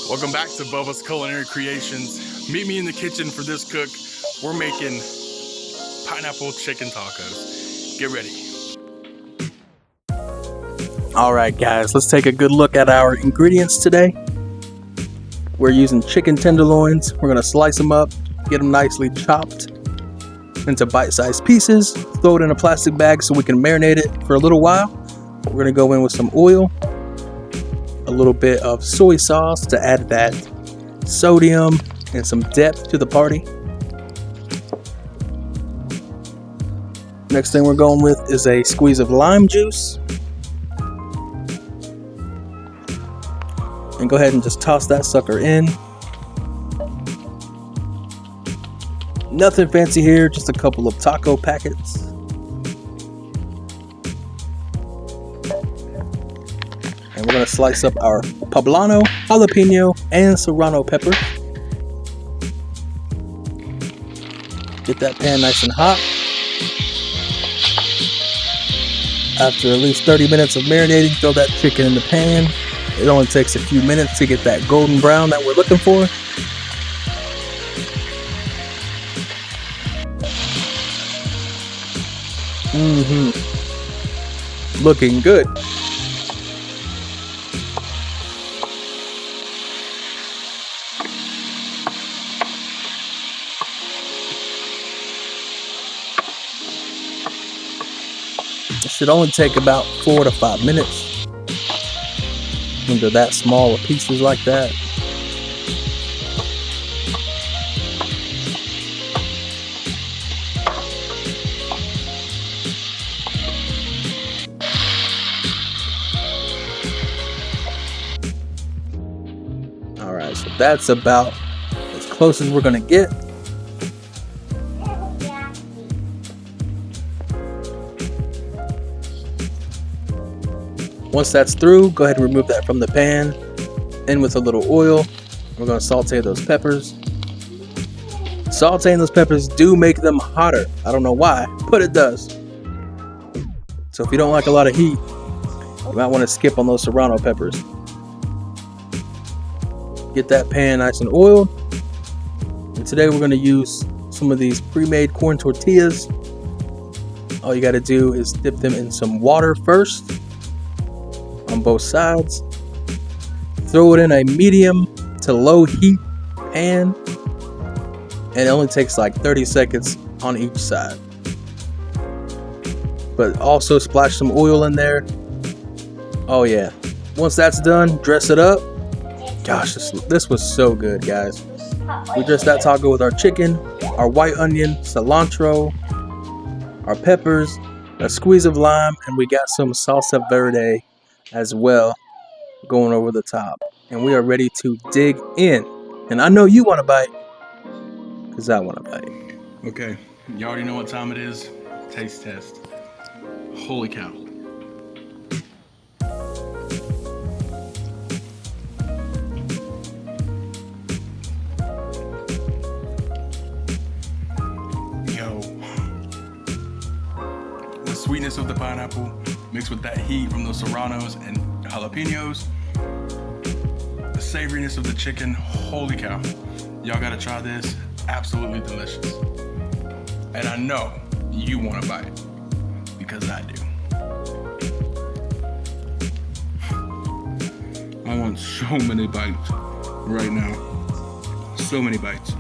Welcome back to Bubba's Culinary Creations. Meet me in the kitchen for this cook. We're making pineapple chicken tacos. Get ready. Alright guys, let's take a good look at our ingredients today. We're using chicken tenderloins. We're going to slice them up, get them nicely chopped into bite-sized pieces, throw it in a plastic bag so we can marinate it for a little while. We're going to go in with some oil, a little bit of soy sauce to add that sodium and some depth to the party. Next thing we're going with is a squeeze of lime juice. And go ahead and just toss that sucker in. Nothing fancy here, just a couple of taco packets. And we're going to slice up our Poblano, jalapeno, and Serrano pepper. Get that pan nice and hot. After at least 30 minutes of marinating, throw that chicken in the pan. It only takes a few minutes to get that golden brown that we're looking for. Looking good. It should only take about 4 to 5 minutes when they're that small of pieces like that. Alright, so that's about as close as we're going to get. Once that's through, go ahead and remove that from the pan. In with a little oil, we're going to saute those peppers. Sauteing those peppers do make them hotter. I don't know why, but it does. So if you don't like a lot of heat, you might want to skip on those Serrano peppers. Get that pan nice and oiled. And today we're going to use some of these pre-made corn tortillas. All you got to do is dip them in some water first on both sides. Throw it in a medium to low heat pan. And it only takes like 30 seconds on each side. But also splash some oil in there. Oh yeah. Once that's done, dress it up. Gosh, this was so good, guys. We dressed that taco with our chicken, our white onion, cilantro, our peppers, a squeeze of lime, and we got some salsa verde as well going over the top. And we are ready to dig in. And I know you want to bite, because I want to bite. Okay, you already know what time it is. Taste test. Holy cow. Sweetness of the pineapple mixed with that heat from those serranos and jalapenos, the savoriness of the chicken. Holy cow, y'all gotta try this. Absolutely delicious. And I know you want to bite, because I do. I want so many bites right now. So many bites.